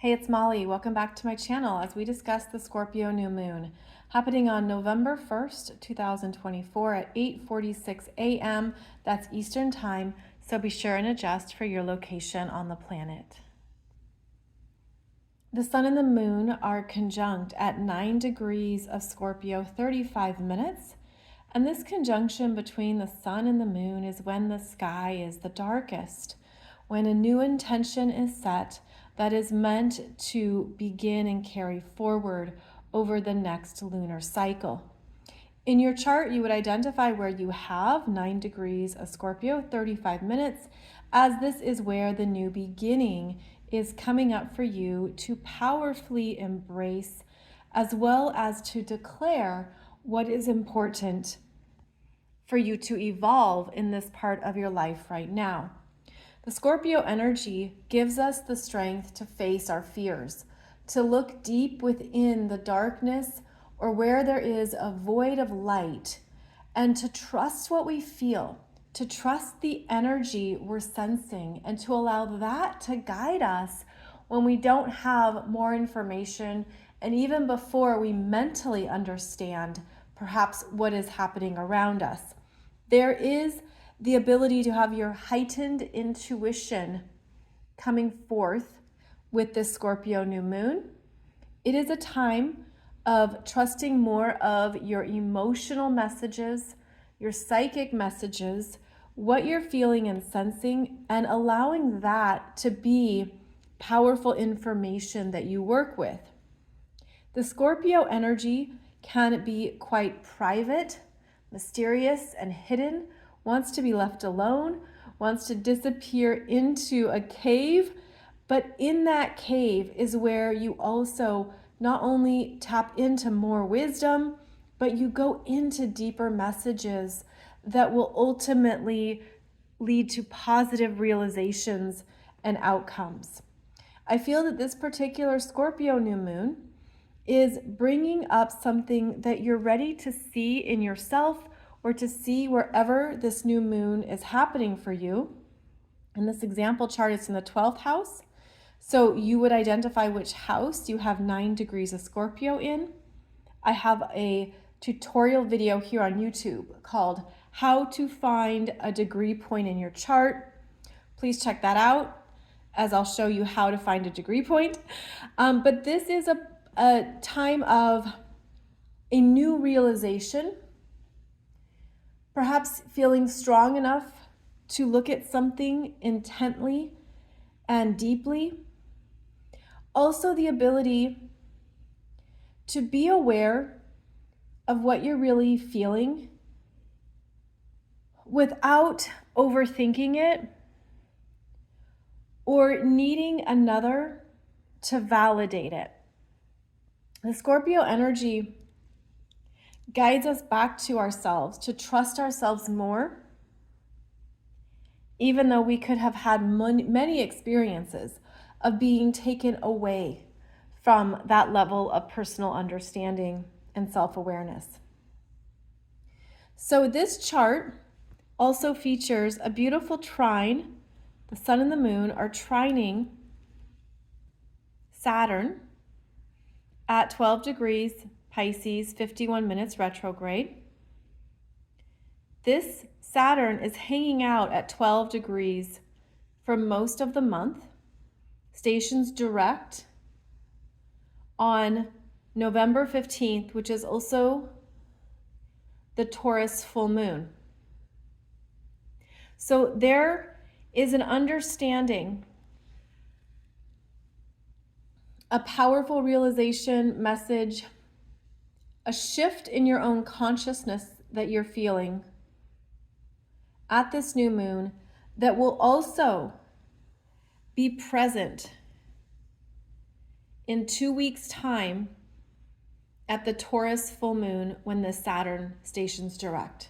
Hey, it's Molly. Welcome back to my channel as we discuss the Scorpio New Moon happening on November 1st, 2024 at 8:46 a.m. That's Eastern Time, so be sure and adjust for your location on the planet. The Sun and the Moon are conjunct at 9 degrees of Scorpio, 35 minutes. And this conjunction between the Sun and the Moon is when the sky is the darkest, when a new intention is set that is meant to begin and carry forward over the next lunar cycle. In your chart, you would identify where you have 9 degrees of Scorpio, 35 minutes, as this is where the new beginning is coming up for you to powerfully embrace, as well as to declare what is important for you to evolve in this part of your life right now. The Scorpio energy gives us the strength to face our fears, to look deep within the darkness or where there is a void of light, and to trust what we feel, to trust the energy we're sensing, and to allow that to guide us when we don't have more information, and even before we mentally understand perhaps what is happening around us. There is the ability to have your heightened intuition coming forth with this Scorpio new moon. It is a time of trusting more of your emotional messages, your psychic messages, what you're feeling and sensing, and allowing that to be powerful information that you work with. The Scorpio energy can be quite private, mysterious, and hidden, wants to be left alone, wants to disappear into a cave, but in that cave is where you also not only tap into more wisdom, but you go into deeper messages that will ultimately lead to positive realizations and outcomes. I feel that this particular Scorpio new moon is bringing up something that you're ready to see in yourself or to see wherever this new moon is happening for you. In this example chart, it's in the 12th house. So you would identify which house you have 9 degrees of Scorpio in. I have a tutorial video here on YouTube called How to Find a Degree Point in Your Chart. Please check that out as I'll show you how to find a degree point. But this is a time of a new realization, perhaps feeling strong enough to look at something intently and deeply. Also, the ability to be aware of what you're really feeling without overthinking it or needing another to validate it. The Scorpio energy guides us back to ourselves, to trust ourselves more, even though we could have had many experiences of being taken away from that level of personal understanding and self-awareness. So this chart also features a beautiful trine. The Sun and the Moon are trining Saturn at 12 degrees Pisces, 51 minutes retrograde. This Saturn is hanging out at 12 degrees for most of the month, stations direct on November 15th, which is also the Taurus full moon. So there is an understanding, a powerful realization message, a shift in your own consciousness that you're feeling at this new moon that will also be present in 2 weeks' time at the Taurus full moon when the Saturn stations direct.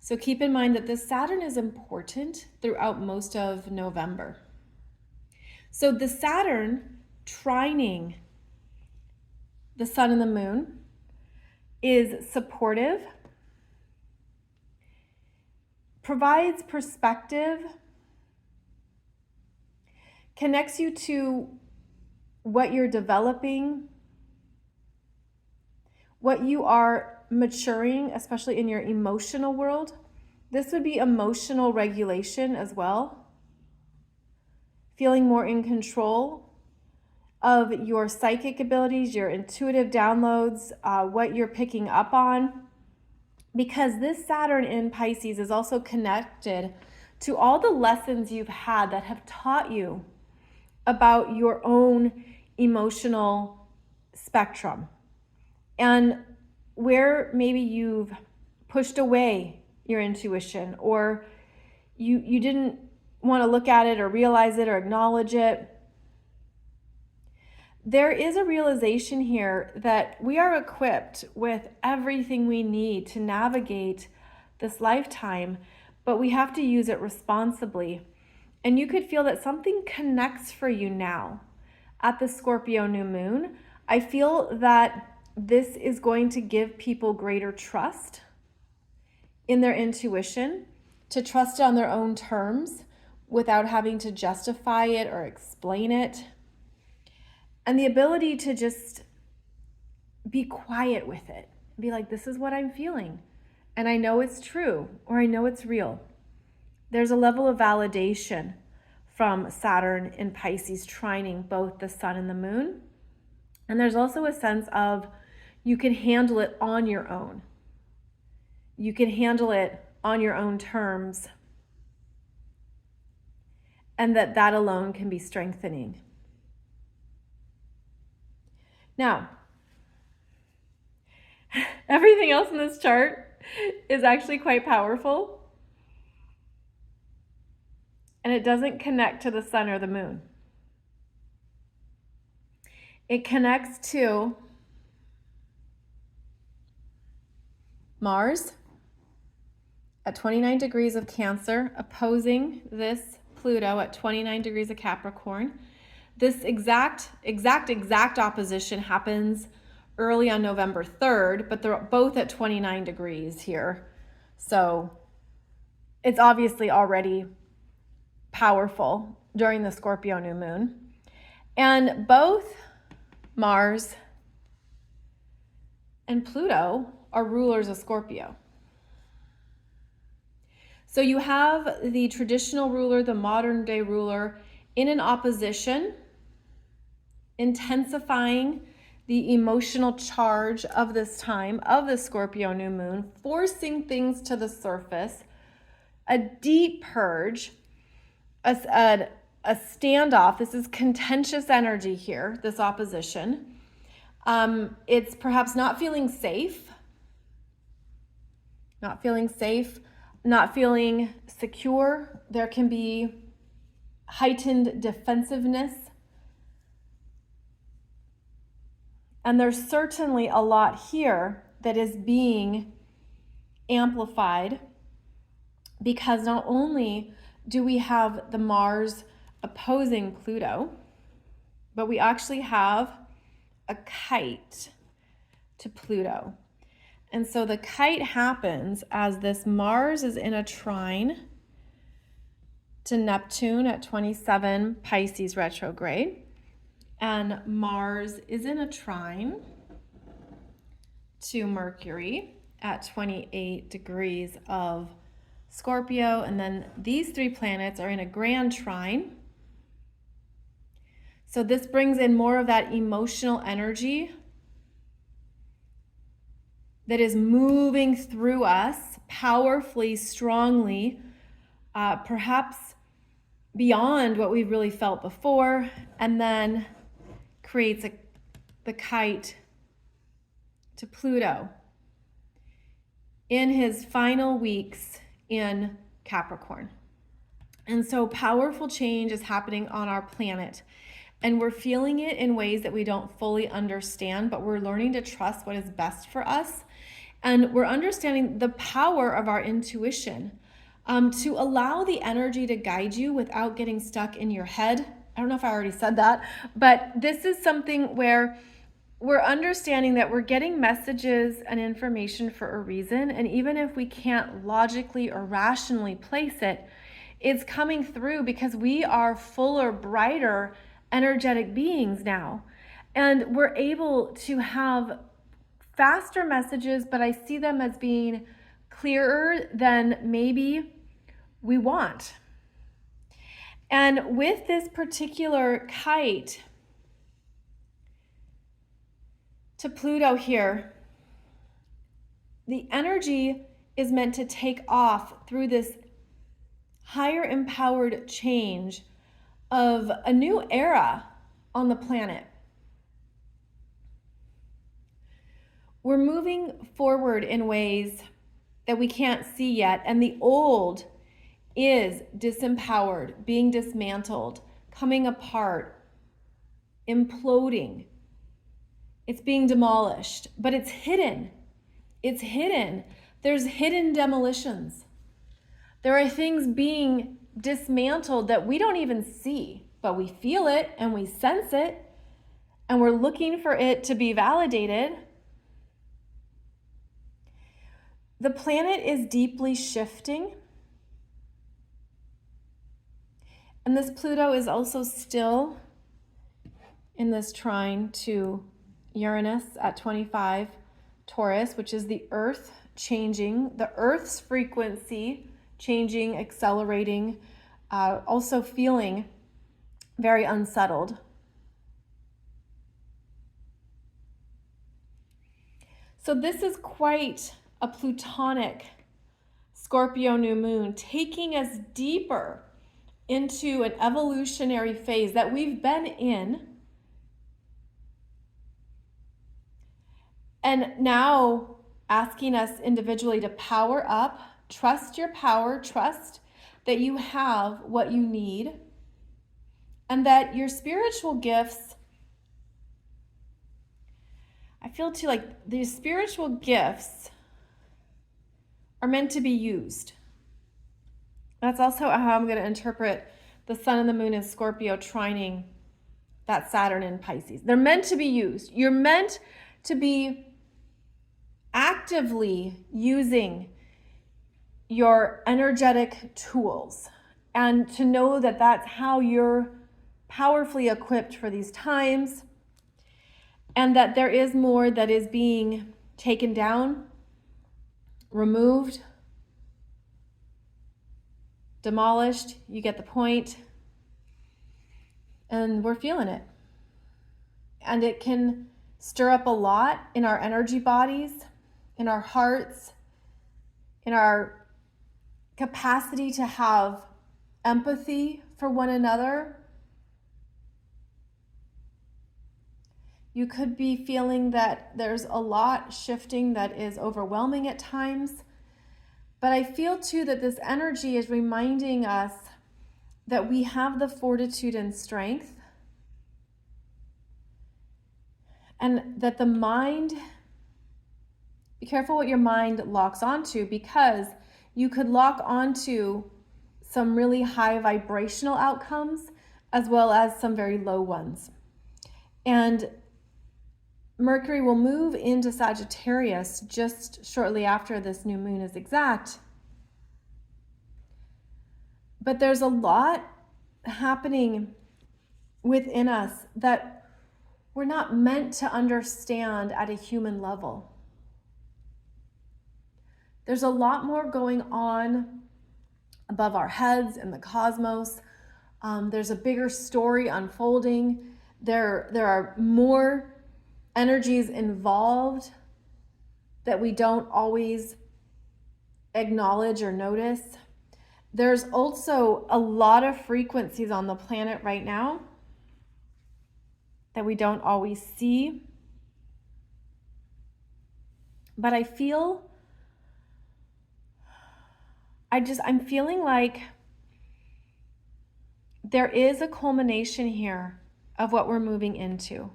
So keep in mind that this Saturn is important throughout most of November. So the Saturn trining the Sun and the Moon is supportive, provides perspective, connects you to what you're developing, what you are maturing, especially in your emotional world. This would be emotional regulation as well. Feeling more in control of your psychic abilities, your intuitive downloads, what you're picking up on. Because this Saturn in Pisces is also connected to all the lessons you've had that have taught you about your own emotional spectrum and where maybe you've pushed away your intuition, or you didn't want to look at it or realize it or acknowledge it. There is a realization here that we are equipped with everything we need to navigate this lifetime, but we have to use it responsibly. And you could feel that something connects for you now at the Scorpio New Moon. I feel that this is going to give people greater trust in their intuition, to trust it on their own terms without having to justify it or explain it. And the ability to just be quiet with it. Be like, this is what I'm feeling. And I know it's true, or I know it's real. There's a level of validation from Saturn in Pisces trining both the sun and the moon. And there's also a sense of you can handle it on your own. You can handle it on your own terms. And that alone can be strengthening. Now, everything else in this chart is actually quite powerful. And it doesn't connect to the sun or the moon. It connects to Mars at 29 degrees of Cancer, opposing this Pluto at 29 degrees of Capricorn. This exact opposition happens early on November 3rd, but they're both at 29 degrees here. So it's obviously already powerful during the Scorpio New Moon. And both Mars and Pluto are rulers of Scorpio. So you have the traditional ruler, the modern day ruler, in an opposition, intensifying the emotional charge of this time, of the Scorpio New Moon, forcing things to the surface, a deep purge, a standoff. This is contentious energy here, this opposition. It's perhaps not feeling safe, not feeling secure. There can be heightened defensiveness. And there's certainly a lot here that is being amplified because not only do we have the Mars opposing Pluto, but we actually have a kite to Pluto. And so the kite happens as this Mars is in a trine to Neptune at 27 Pisces retrograde. And Mars is in a trine to Mercury at 28 degrees of Scorpio. And then these three planets are in a grand trine. So this brings in more of that emotional energy that is moving through us powerfully, strongly, perhaps beyond what we've really felt before, and then creates the kite to Pluto in his final weeks in Capricorn. And so powerful change is happening on our planet. And we're feeling it in ways that we don't fully understand, but we're learning to trust what is best for us. And we're understanding the power of our intuition to allow the energy to guide you without getting stuck in your head. I don't know if I already said that, but this is something where we're understanding that we're getting messages and information for a reason. And even if we can't logically or rationally place it, it's coming through because we are fuller, brighter energetic beings now. And we're able to have faster messages, but I see them as being clearer than maybe we want. And with this particular kite to Pluto here, the energy is meant to take off through this higher empowered change of a new era on the planet. We're moving forward in ways that we can't see yet, and the old is disempowered, being dismantled, coming apart, imploding. It's being demolished, but it's hidden. It's hidden. There's hidden demolitions. There are things being dismantled that we don't even see, but we feel it and we sense it, and we're looking for it to be validated. The planet is deeply shifting. And this Pluto is also still in this trine to Uranus at 25 Taurus, which is the Earth changing, the Earth's frequency changing, accelerating, also feeling very unsettled. So this is quite a Plutonic Scorpio New Moon, taking us deeper into an evolutionary phase that we've been in. And now asking us individually to power up, trust your power, trust that you have what you need, and that your spiritual gifts, I feel too like these spiritual gifts are meant to be used. That's also how I'm going to interpret the sun and the moon in Scorpio trining that Saturn in Pisces. They're meant to be used. You're meant to be actively using your energetic tools, and to know that that's how you're powerfully equipped for these times, and that there is more that is being taken down, removed, demolished. You get the point. And we're feeling it. And it can stir up a lot in our energy bodies, in our hearts, in our capacity to have empathy for one another. You could be feeling that there's a lot shifting that is overwhelming at times. But I feel too that this energy is reminding us that we have the fortitude and strength, and that the mind, be careful what your mind locks onto, because you could lock onto some really high vibrational outcomes as well as some very low ones. And Mercury will move into Sagittarius just shortly after this new moon is exact. But there's a lot happening within us that we're not meant to understand at a human level. There's a lot more going on above our heads in the cosmos. There's a bigger story unfolding. There are more energies involved that we don't always acknowledge or notice. There's also a lot of frequencies on the planet right now that we don't always see. But I feel, I'm feeling like there is a culmination here of what we're moving into.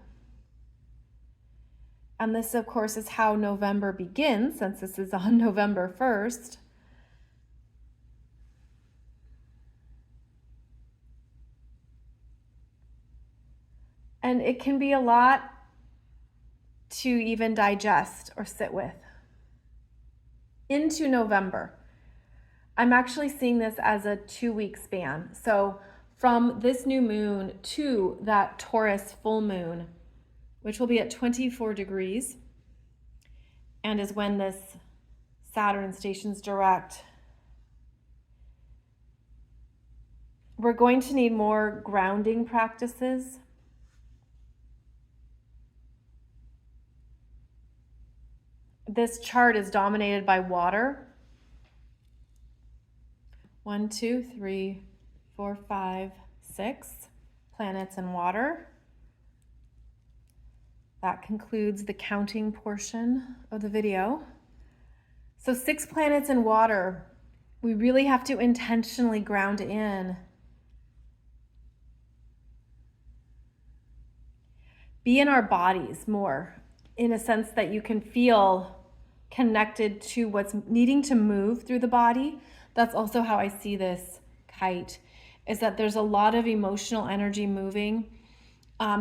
And this, of course, is how November begins, since this is on November 1st. And it can be a lot to even digest or sit with. Into November. I'm actually seeing this as a 2-week span. So from this new moon to that Taurus full moon, which will be at 24 degrees, and is when this Saturn stations direct. We're going to need more grounding practices. This chart is dominated by water. 1, 2, 3, 4, 5, 6 planets in water. That concludes the counting portion of the video. So 6 planets in water. We really have to intentionally ground in. Be in our bodies more, in a sense that you can feel connected to what's needing to move through the body. That's also how I see this kite, is that there's a lot of emotional energy moving.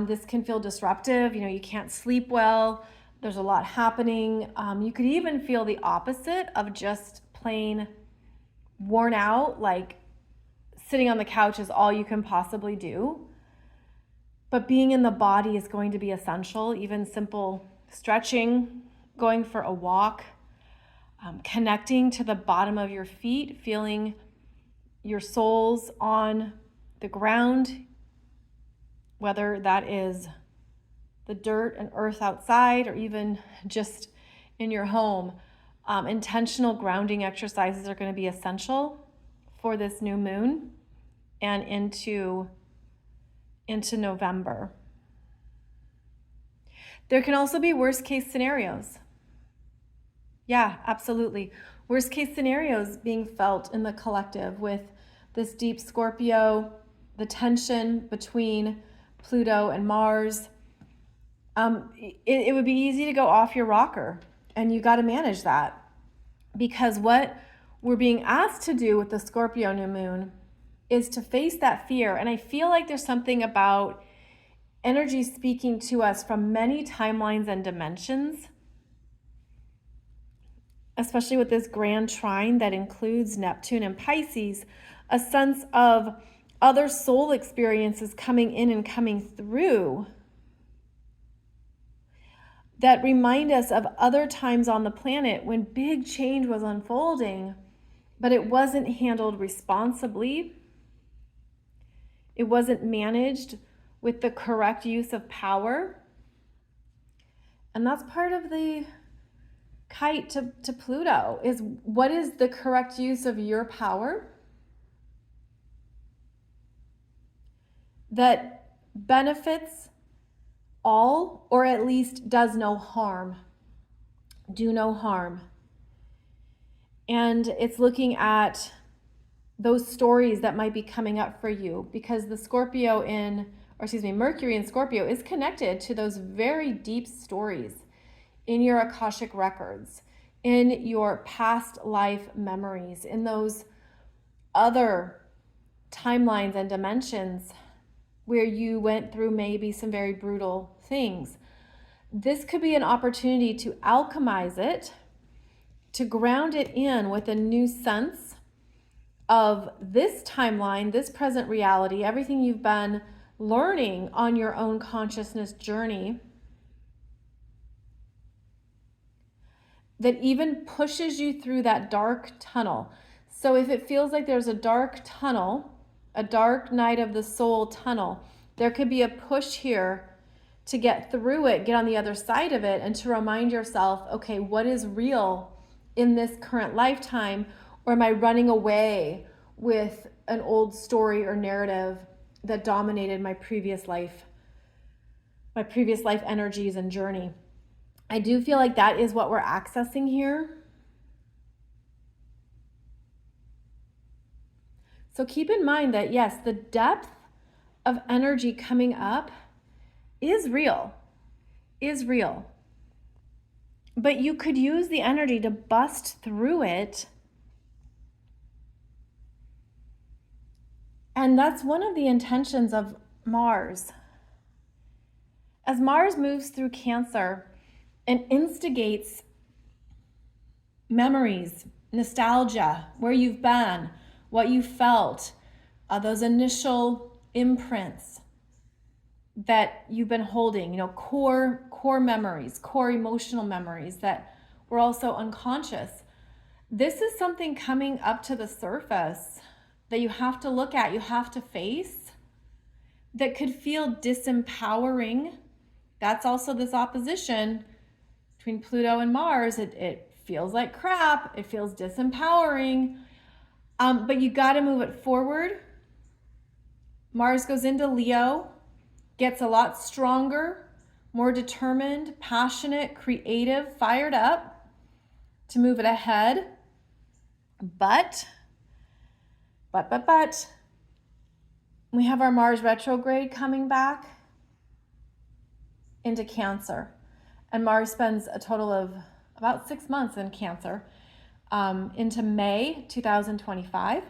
This can feel disruptive. You can't sleep well. There's a lot happening. You could even feel the opposite of just plain worn out, like sitting on the couch is all you can possibly do. But being in the body is going to be essential. Even simple stretching, going for a walk, connecting to the bottom of your feet, feeling your soles on the ground, whether that is the dirt and earth outside or even just in your home. Intentional grounding exercises are going to be essential for this new moon and into November. There can also be worst case scenarios. Yeah, absolutely. Worst case scenarios being felt in the collective with this deep Scorpio, the tension between Pluto and Mars. It would be easy to go off your rocker, and you got to manage that, because what we're being asked to do with the Scorpio new moon is to face that fear. And I feel like there's something about energy speaking to us from many timelines and dimensions, especially with this grand trine that includes Neptune and Pisces, a sense of other soul experiences coming in and coming through that remind us of other times on the planet when big change was unfolding, but it wasn't handled responsibly. It wasn't managed with the correct use of power. And that's part of the kite to Pluto, is what is the correct use of your power that benefits all, or at least does no harm. Do no harm. And it's looking at those stories that might be coming up for you, because the Mercury in Scorpio is connected to those very deep stories in your Akashic records, in your past life memories, in those other timelines and dimensions where you went through maybe some very brutal things. This could be an opportunity to alchemize it, to ground it in with a new sense of this timeline, this present reality, everything you've been learning on your own consciousness journey, that even pushes you through that dark tunnel. So if it feels like there's a dark tunnel, a dark night of the soul tunnel, there could be a push here to get through it, get on the other side of it, and to remind yourself, okay, what is real in this current lifetime? Or am I running away with an old story or narrative that dominated my previous life energies and journey? I do feel like that is what we're accessing here. So keep in mind that, yes, the depth of energy coming up is real. But you could use the energy to bust through it. And that's one of the intentions of Mars. As Mars moves through Cancer and instigates memories, nostalgia, where you've been, what you felt, those initial imprints that you've been holding, core memories, core emotional memories that were also unconscious. This is something coming up to the surface that you have to look at, you have to face, that could feel disempowering. That's also this opposition between Pluto and Mars. It feels like crap, it feels disempowering, but you got to move it forward. Mars goes into Leo, gets a lot stronger, more determined, passionate, creative, fired up to move it ahead. But, we have our Mars retrograde coming back into Cancer. And Mars spends a total of about 6 months in Cancer into May 2025.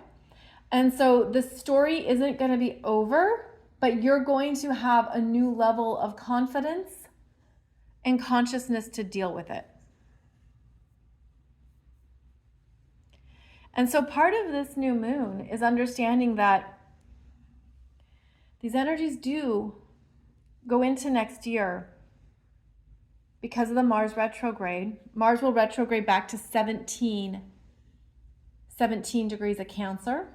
And so the story isn't going to be over, but you're going to have a new level of confidence and consciousness to deal with it. And so part of this new moon is understanding that these energies do go into next year because of the Mars retrograde. Mars will retrograde back to 17 degrees of Cancer.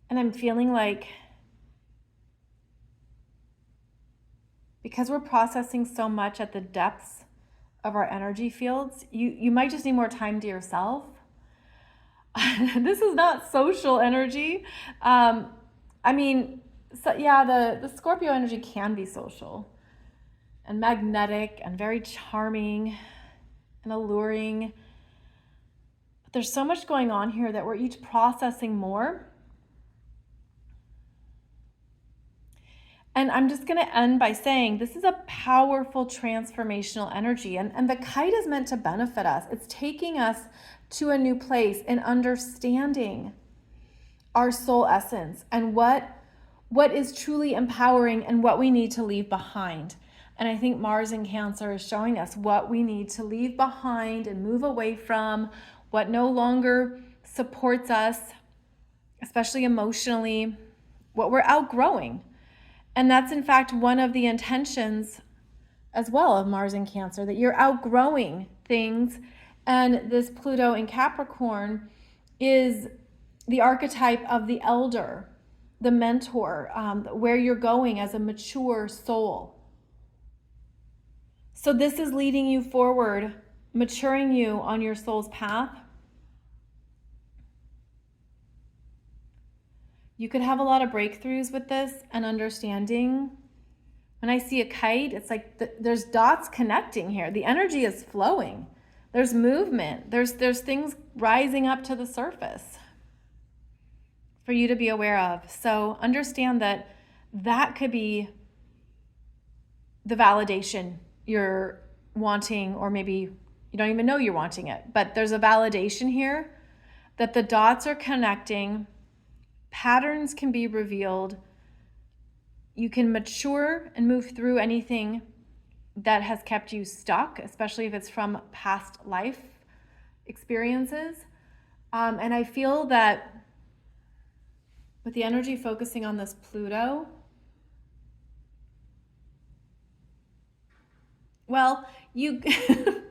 And I'm feeling like, because we're processing so much at the depths of our energy fields, you might just need more time to yourself. This is not social energy. The Scorpio energy can be social and magnetic and very charming and alluring. But there's so much going on here that we're each processing more. And I'm just going to end by saying this is a powerful transformational energy. And the kite is meant to benefit us. It's taking us to a new place in understanding our soul essence and what is truly empowering and what we need to leave behind. And I think Mars in Cancer is showing us what we need to leave behind and move away from, what no longer supports us, especially emotionally, what we're outgrowing. And that's in fact one of the intentions as well of Mars in Cancer, that you're outgrowing things. And this Pluto in Capricorn is the archetype of the elder, the mentor, where you're going as a mature soul. So this is leading you forward, maturing you on your soul's path. You could have a lot of breakthroughs with this and understanding. When I see a kite, it's like there's dots connecting here. The energy is flowing. There's movement. There's things rising up to the surface for you to be aware of. So understand that could be the validation you're wanting, or maybe you don't even know you're wanting it. But there's a validation here that the dots are connecting. Patterns can be revealed. You can mature and move through anything that has kept you stuck, especially if it's from past life experiences. And I feel that with the energy focusing on this Pluto, well, I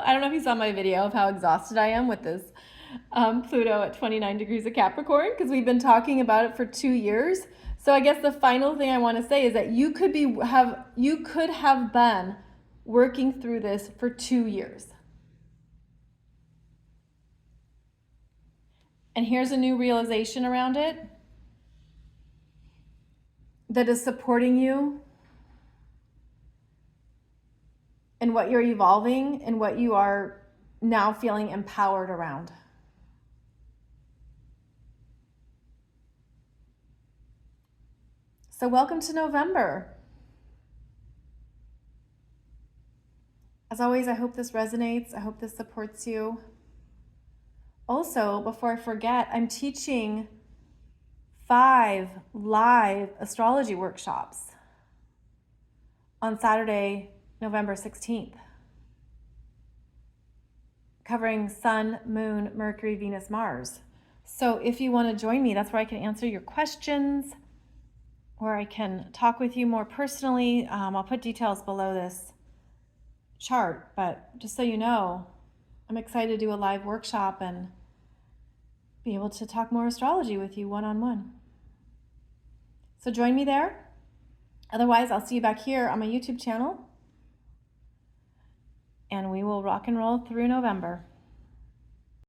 don't know if you saw my video of how exhausted I am with this Pluto at 29 degrees of Capricorn, because we've been talking about it for 2 years. So I guess the final thing I want to say is that you could have been working through this for 2 years. And here's a new realization around it that is supporting you in what you're evolving and what you are now feeling empowered around. So welcome to November. As always, I hope this resonates. I hope this supports you. Also, before I forget, I'm teaching 5 live astrology workshops on Saturday, November 16th. covering Sun, Moon, Mercury, Venus, Mars. So if you want to join me, that's where I can answer your questions, where I can talk with you more personally. I'll put details below this chart, but just so you know, I'm excited to do a live workshop and be able to talk more astrology with you one-on-one. So join me there. Otherwise, I'll see you back here on my YouTube channel, and we will rock and roll through November.